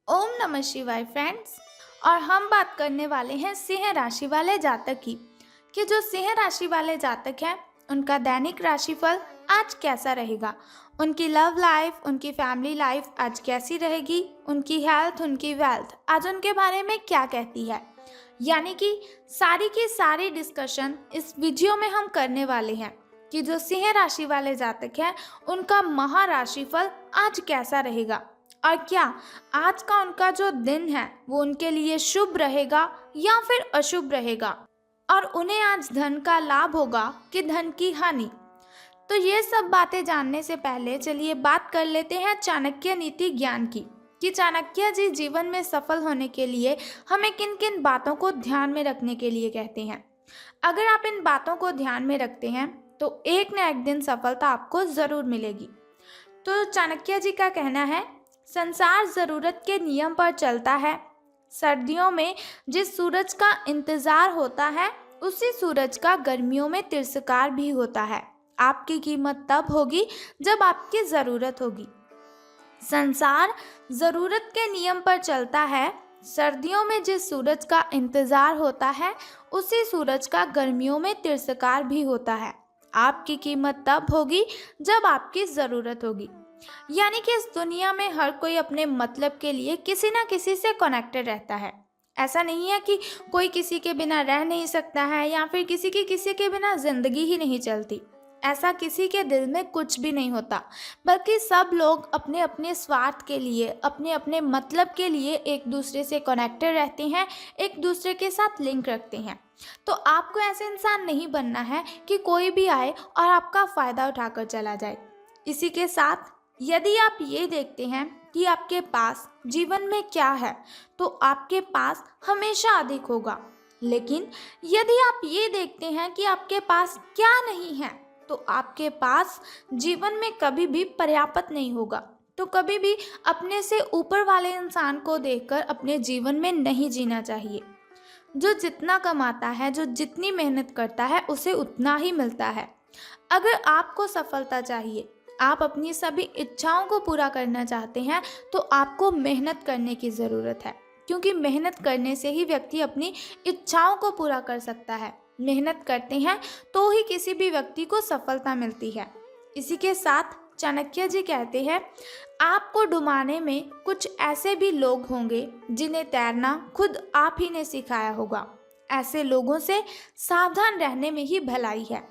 ओम नमः शिवाय फ्रेंड्स। और हम बात करने वाले हैं सिंह राशि वाले जातक की कि जो सिंह राशि वाले जातक हैं उनका दैनिक राशिफल आज कैसा रहेगा। उनकी लव लाइफ, उनकी फैमिली लाइफ आज कैसी रहेगी, उनकी हेल्थ, उनकी वेल्थ आज उनके बारे में क्या कहती है। यानी कि सारी की सारी डिस्कशन इस वीडियो में हम करने वाले हैं कि जो सिंह राशि वाले जातक हैं उनका महाराशिफल आज कैसा रहेगा और क्या आज का उनका जो दिन है वो उनके लिए शुभ रहेगा या फिर अशुभ रहेगा, और उन्हें आज धन का लाभ होगा कि धन की हानि। तो ये सब बातें जानने से पहले चलिए बात कर लेते हैं चाणक्य नीति ज्ञान की कि चाणक्य जी जीवन में सफल होने के लिए हमें किन किन बातों को ध्यान में रखने के लिए कहते हैं। अगर आप इन बातों को ध्यान में रखते हैं तो एक न एक दिन सफलता आपको ज़रूर मिलेगी। तो चाणक्य जी का कहना है, संसार ज़रूरत के नियम पर चलता है। सर्दियों में जिस सूरज का इंतज़ार होता है उसी सूरज का गर्मियों में तिरस्कार भी होता है। आपकी कीमत तब होगी जब आपकी ज़रूरत होगी। संसार ज़रूरत के नियम पर चलता है। सर्दियों में जिस सूरज का इंतज़ार होता है उसी सूरज का गर्मियों में तिरस्कार भी होता है। आपकी कीमत तब होगी जब आपकी ज़रूरत होगी। यानी कि इस दुनिया में हर कोई अपने मतलब के लिए किसी ना किसी से कनेक्टेड रहता है। ऐसा नहीं है कि कोई किसी के बिना रह नहीं सकता है या फिर किसी के बिना जिंदगी ही नहीं चलती। ऐसा किसी के दिल में कुछ भी नहीं होता, बल्कि सब लोग अपने अपने स्वार्थ के लिए, अपने अपने मतलब के लिए एक दूसरे से कनेक्टेड रहते हैं, एक दूसरे के साथ लिंक रखते हैं। तो आपको ऐसे इंसान नहीं बनना है कि कोई भी आए और आपका फ़ायदा उठाकर चला जाए। इसी के साथ यदि आप ये देखते हैं कि आपके पास जीवन में क्या है तो आपके पास हमेशा अधिक होगा, लेकिन यदि आप ये देखते हैं कि आपके पास क्या नहीं है तो आपके पास जीवन में कभी भी पर्याप्त नहीं होगा। तो कभी भी अपने से ऊपर वाले इंसान को देखकर अपने जीवन में नहीं जीना चाहिए। जो जितना कमाता है, जो जितनी मेहनत करता है उसे उतना ही मिलता है। अगर आपको सफलता चाहिए, आप अपनी सभी इच्छाओं को पूरा करना चाहते हैं तो आपको मेहनत करने की ज़रूरत है, क्योंकि मेहनत करने से ही व्यक्ति अपनी इच्छाओं को पूरा कर सकता है। मेहनत करते हैं तो ही किसी भी व्यक्ति को सफलता मिलती है। इसी के साथ चाणक्य जी कहते हैं, आपको डुबाने में कुछ ऐसे भी लोग होंगे जिन्हें तैरना खुद आप ही ने सिखाया होगा। ऐसे लोगों से सावधान रहने में ही भलाई है।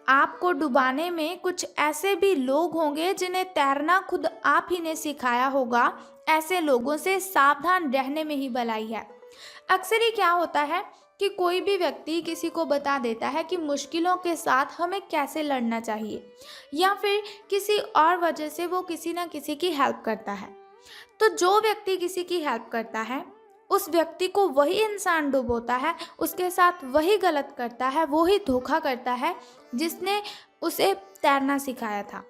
आपको डुबाने में कुछ ऐसे भी लोग होंगे जिन्हें तैरना खुद आप ही ने सिखाया होगा। ऐसे लोगों से सावधान रहने में ही भलाई है। अक्सर ही क्या होता है कि कोई भी व्यक्ति किसी को बता देता है कि मुश्किलों के साथ हमें कैसे लड़ना चाहिए, या फिर किसी और वजह से वो किसी ना किसी की हेल्प करता है। तो जो व्यक्ति किसी की हेल्प करता है उस व्यक्ति को वही इंसान डुबोता है, उसके साथ वही गलत करता है, वो ही धोखा करता है जिसने उसे तैरना सिखाया था।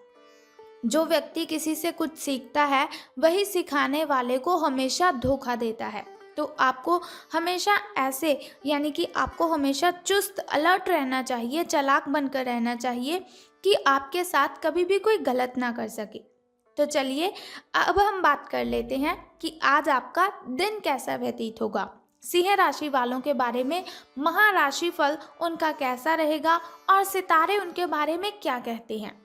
जो व्यक्ति किसी से कुछ सीखता है वही सिखाने वाले को हमेशा धोखा देता है। तो आपको हमेशा ऐसे, यानी कि आपको हमेशा चुस्त अलर्ट रहना चाहिए, चालाक बनकर रहना चाहिए कि आपके साथ कभी भी कोई गलत ना कर सके। तो चलिए अब हम बात कर लेते हैं कि आज आपका दिन कैसा व्यतीत होगा। सिंह राशि वालों के बारे में महाराशिफल उनका कैसा रहेगा और सितारे उनके बारे में क्या कहते हैं।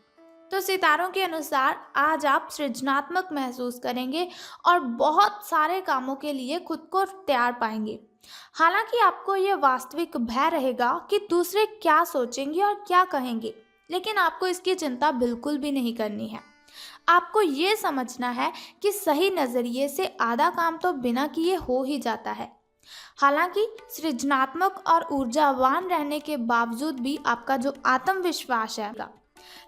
तो सितारों के अनुसार आज आप सृजनात्मक महसूस करेंगे और बहुत सारे कामों के लिए खुद को तैयार पाएंगे। हालांकि आपको यह वास्तविक भय रहेगा कि दूसरे क्या सोचेंगे और क्या कहेंगे, लेकिन आपको इसकी चिंता बिल्कुल भी नहीं करनी है। आपको ये समझना है कि सही नज़रिए से आधा काम तो बिना किए हो ही जाता है। हालांकि सृजनात्मक और ऊर्जावान रहने के बावजूद भी आपका जो आत्मविश्वास है,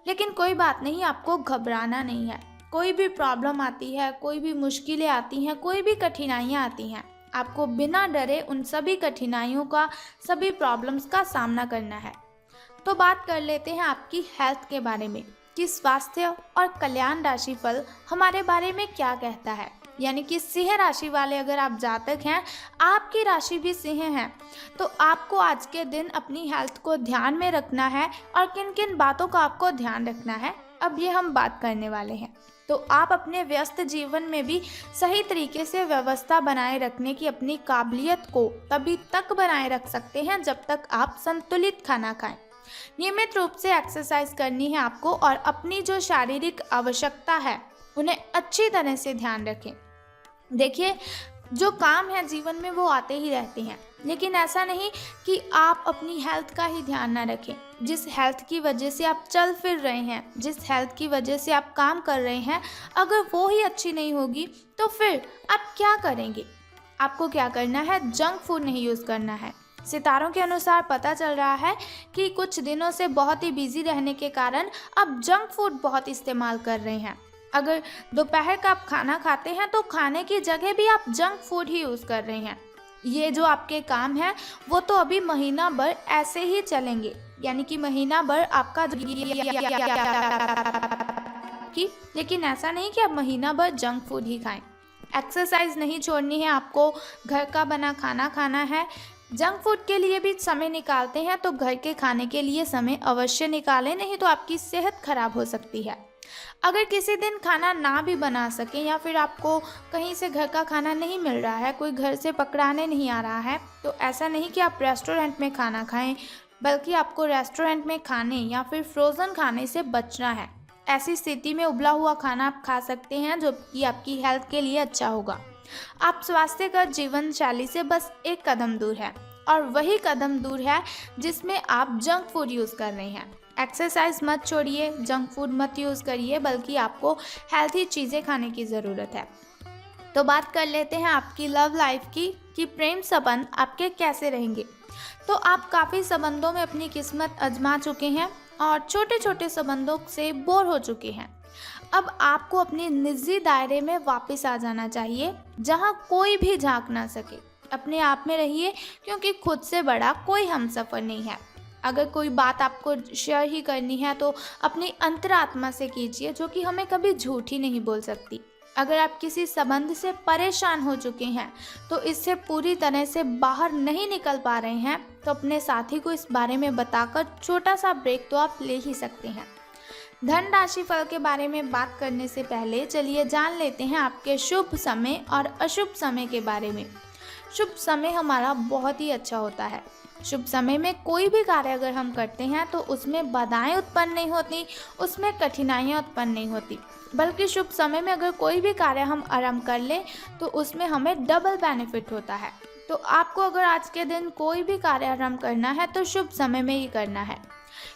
लेकिन कोई बात नहीं, आपको घबराना नहीं है। कोई भी प्रॉब्लम आती है, कोई भी मुश्किलें आती हैं, कोई भी कठिनाइयाँ आती हैं, आपको बिना डरे उन सभी कठिनाइयों का, सभी प्रॉब्लम्स का सामना करना है। तो बात कर लेते हैं आपकी हेल्थ के बारे में कि स्वास्थ्य और कल्याण राशिफल हमारे बारे में क्या कहता है। यानी कि सिंह राशि वाले अगर आप जातक हैं, आपकी राशि भी सिंह है, तो आपको आज के दिन अपनी हेल्थ को ध्यान में रखना है। और किन किन बातों का आपको ध्यान रखना है अब ये हम बात करने वाले हैं। तो आप अपने व्यस्त जीवन में भी सही तरीके से व्यवस्था बनाए रखने की अपनी काबिलियत को तभी तक बनाए रख सकते हैं जब तक आप संतुलित खाना खाएं। नियमित रूप से एक्सरसाइज करनी है आपको और अपनी जो शारीरिक आवश्यकता है उन्हें अच्छी तरह से ध्यान रखें। देखिए, जो काम है जीवन में वो आते ही रहते हैं, लेकिन ऐसा नहीं कि आप अपनी हेल्थ का ही ध्यान ना रखें। जिस हेल्थ की वजह से आप चल फिर रहे हैं, जिस हेल्थ की वजह से आप काम कर रहे हैं, अगर वो ही अच्छी नहीं होगी तो फिर आप क्या करेंगे? आपको क्या करना है? जंक फूड नहीं यूज़ करना है। सितारों के अनुसार पता चल रहा है कि कुछ दिनों से बहुत ही बिजी रहने के कारण आप जंक फूड बहुत इस्तेमाल कर रहे हैं। अगर दोपहर का आप खाना खाते हैं तो खाने की जगह भी आप जंक फूड ही यूज़ कर रहे हैं। ये जो आपके काम हैं वो तो अभी महीना भर ऐसे ही चलेंगे, यानी कि महीना भर आपका लेकिन ऐसा नहीं कि आप महीना भर जंक फूड ही खाएं। एक्सरसाइज नहीं छोड़नी है आपको, घर का बना खाना खाना है। जंक फूड के लिए भी समय निकालते हैं तो घर के खाने के लिए समय अवश्य निकालें, नहीं तो आपकी सेहत खराब हो सकती है। अगर किसी दिन खाना ना भी बना सकें या फिर आपको कहीं से घर का खाना नहीं मिल रहा है, कोई घर से पकड़ाने नहीं आ रहा है, तो ऐसा नहीं कि आप रेस्टोरेंट में खाना खाएं, बल्कि आपको रेस्टोरेंट में खाने या फिर फ्रोज़न खाने से बचना है। ऐसी स्थिति में उबला हुआ खाना आप खा सकते हैं जो कि आपकी हेल्थ के लिए अच्छा होगा। आप स्वास्थ्यकर जीवन शैली से बस एक कदम दूर है, और वही कदम दूर है जिसमें आप जंक फूड यूज़ कर रहे हैं। एक्सरसाइज मत छोड़िए, जंक फूड मत यूज़ करिए, बल्कि आपको हेल्थी चीज़ें खाने की ज़रूरत है। तो बात कर लेते हैं आपकी लव लाइफ की कि प्रेम संबंध आपके कैसे रहेंगे। तो आप काफ़ी संबंधों में अपनी किस्मत आजमा चुके हैं और छोटे छोटे संबंधों से बोर हो चुके हैं। अब आपको अपने निजी दायरे में वापस आ जाना चाहिए, जहां कोई भी झांक ना सके। अपने आप में रहिए, क्योंकि खुद से बड़ा कोई हमसफ़र नहीं है। अगर कोई बात आपको शेयर ही करनी है तो अपनी अंतरात्मा से कीजिए, जो कि हमें कभी झूठ ही नहीं बोल सकती। अगर आप किसी संबंध से परेशान हो चुके हैं तो इससे पूरी तरह से बाहर नहीं निकल पा रहे हैं, तो अपने साथी को इस बारे में बताकर छोटा सा ब्रेक तो आप ले ही सकते हैं। धन राशि फल के बारे में बात करने से पहले चलिए जान लेते हैं आपके शुभ समय और अशुभ समय के बारे में। शुभ समय हमारा बहुत ही अच्छा होता है। शुभ समय में कोई भी कार्य अगर हम करते हैं तो उसमें बाधाएं उत्पन्न नहीं होती, उसमें कठिनाइयां उत्पन्न नहीं होती, बल्कि शुभ समय में अगर कोई भी कार्य हम आरंभ कर लें तो उसमें हमें डबल बेनिफिट होता है। तो आपको अगर आज के दिन कोई भी कार्य आरंभ करना है तो शुभ समय में ही करना है,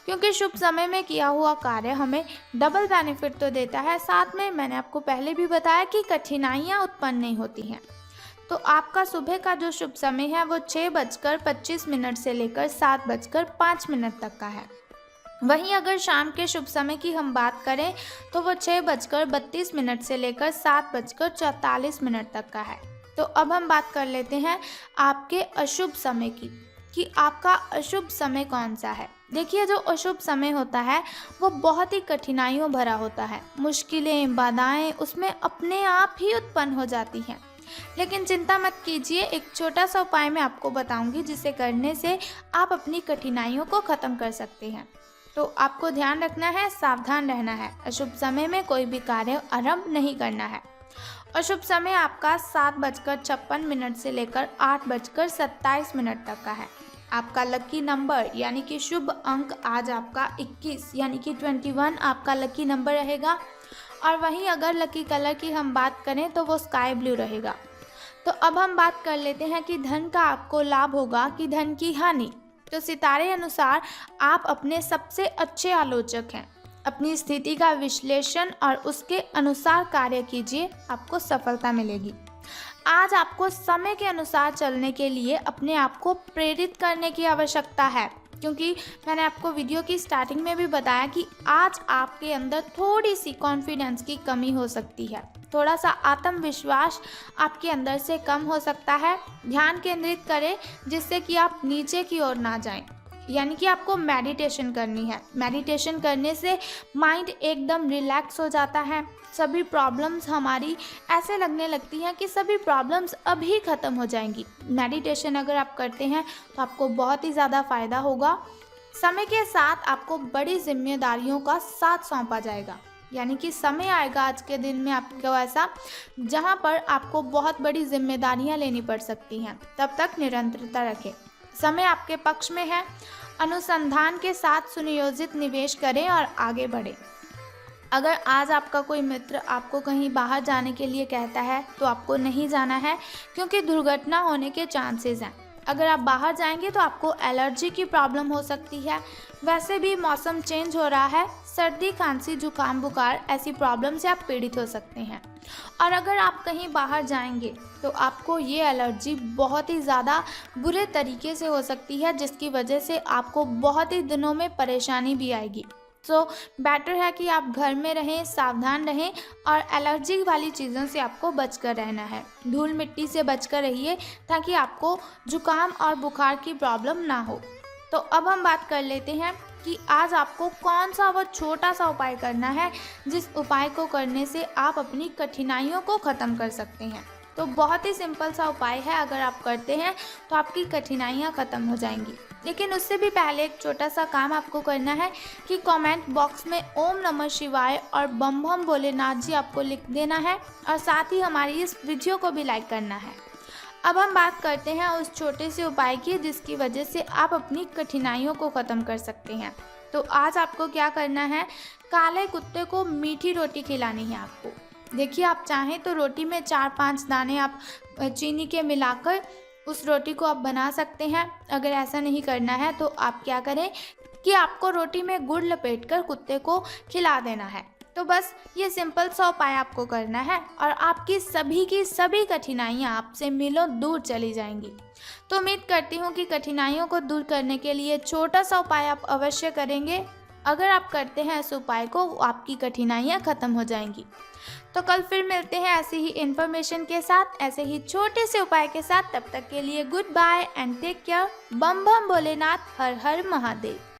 क्योंकि शुभ समय में किया हुआ कार्य हमें डबल बेनिफिट तो देता है, साथ में मैंने आपको पहले भी बताया कि कठिनाइयाँ उत्पन्न नहीं होती हैं। तो आपका सुबह का जो शुभ समय है वो 6:25 से लेकर 7:05 तक का है। वहीं अगर शाम के शुभ समय की हम बात करें तो वो 6:32 से लेकर 7:44 तक का है। तो अब हम बात कर लेते हैं आपके अशुभ समय की, कि आपका अशुभ समय कौन सा है। देखिए, जो अशुभ समय होता है वो बहुत ही कठिनाइयों भरा होता है। मुश्किलें, बाधाएं उसमें अपने आप ही उत्पन्न हो जाती हैं। लेकिन चिंता मत कीजिए, एक छोटा सा उपाय मैं आपको बताऊंगी जिसे करने से आप अपनी कठिनाइयों को ख़त्म कर सकते हैं। तो आपको ध्यान रखना है, सावधान रहना है। अशुभ समय में कोई भी कार्य आरंभ नहीं करना है। अशुभ समय आपका 7:56 से लेकर 8:27 तक का है। आपका लकी नंबर यानी कि शुभ अंक आज आपका 21 यानी कि 21 आपका लकी नंबर रहेगा। और वहीं अगर लकी कलर की हम बात करें तो वो स्काई ब्लू रहेगा। तो अब हम बात कर लेते हैं कि धन का आपको लाभ होगा कि धन की हानि। तो सितारे अनुसार आप अपने सबसे अच्छे आलोचक हैं। अपनी स्थिति का विश्लेषण और उसके अनुसार कार्य कीजिए, आपको सफलता मिलेगी। आज आपको समय के अनुसार चलने के लिए अपने आप को प्रेरित करने की आवश्यकता है, क्योंकि मैंने आपको वीडियो की स्टार्टिंग में भी बताया कि आज आपके अंदर थोड़ी सी कॉन्फिडेंस की कमी हो सकती है, थोड़ा सा आत्मविश्वास आपके अंदर से कम हो सकता है। ध्यान केंद्रित करें जिससे कि आप नीचे की ओर ना जाएं, यानी कि आपको मेडिटेशन करनी है। मेडिटेशन करने से माइंड एकदम रिलैक्स हो जाता है। सभी प्रॉब्लम्स हमारी ऐसे लगने लगती हैं कि सभी प्रॉब्लम्स अभी ख़त्म हो जाएंगी। मेडिटेशन अगर आप करते हैं तो आपको बहुत ही ज़्यादा फ़ायदा होगा। समय के साथ आपको बड़ी जिम्मेदारियों का साथ सौंपा जाएगा, यानी कि समय आएगा आज के दिन में आपको ऐसा जहां पर आपको बहुत बड़ी जिम्मेदारियां लेनी पड़ सकती हैं। तब तक निरंतरता रखें। समय आपके पक्ष में है। अनुसंधान के साथ सुनियोजित निवेश करें और आगे बढ़ें। अगर आज आपका कोई मित्र आपको कहीं बाहर जाने के लिए कहता है तो आपको नहीं जाना है, क्योंकि दुर्घटना होने के चांसेस हैं। अगर आप बाहर जाएंगे तो आपको एलर्जी की प्रॉब्लम हो सकती है। वैसे भी मौसम चेंज हो रहा है, सर्दी, खांसी, जुकाम, बुखार ऐसी प्रॉब्लम से आप पीड़ित हो सकते हैं। और अगर आप कहीं बाहर जाएंगे तो आपको ये एलर्जी बहुत ही ज़्यादा बुरे तरीके से हो सकती है, जिसकी वजह से आपको बहुत ही दिनों में परेशानी भी आएगी। सो बेटर है कि आप घर में रहें, सावधान रहें और एलर्जी वाली चीज़ों से आपको बचकर रहना है। धूल मिट्टी से बचकर रहिए ताकि आपको जुकाम और बुखार की प्रॉब्लम ना हो। तो अब हम बात कर लेते हैं कि आज आपको कौन सा वो छोटा सा उपाय करना है जिस उपाय को करने से आप अपनी कठिनाइयों को ख़त्म कर सकते हैं। तो बहुत ही सिंपल सा उपाय है, अगर आप करते हैं तो आपकी कठिनाइयाँ ख़त्म हो जाएंगी। लेकिन उससे भी पहले एक छोटा सा काम आपको करना है कि कमेंट बॉक्स में ओम नमः शिवाय और बम बम भोलेनाथ जी आपको लिख देना है और साथ ही हमारी इस वीडियो को भी लाइक करना है। अब हम बात करते हैं उस छोटे से उपाय की जिसकी वजह से आप अपनी कठिनाइयों को ख़त्म कर सकते हैं। तो आज आपको क्या करना है, काले कुत्ते को मीठी रोटी खिलानी है आपको। देखिए, आप चाहें तो रोटी में 4-5 दाने आप चीनी के मिलाकर उस रोटी को आप बना सकते हैं। अगर ऐसा नहीं करना है तो आप क्या करें कि आपको रोटी में गुड़ लपेटकर कुत्ते को खिला देना है। तो बस ये सिंपल सा उपाय आपको करना है और आपकी सभी की सभी कठिनाइयाँ आपसे मिलो दूर चली जाएंगी। तो उम्मीद करती हूँ कि कठिनाइयों को दूर करने के लिए छोटा सा उपाय आप अवश्य करेंगे। अगर आप करते हैं इस उपाय को, आपकी कठिनाइयाँ ख़त्म हो जाएंगी। तो कल फिर मिलते हैं ऐसी ही इन्फॉर्मेशन के साथ, ऐसे ही छोटे से उपाय के साथ। तब तक के लिए good bye and take care. बम बम भोलेनाथ, हर हर महादेव।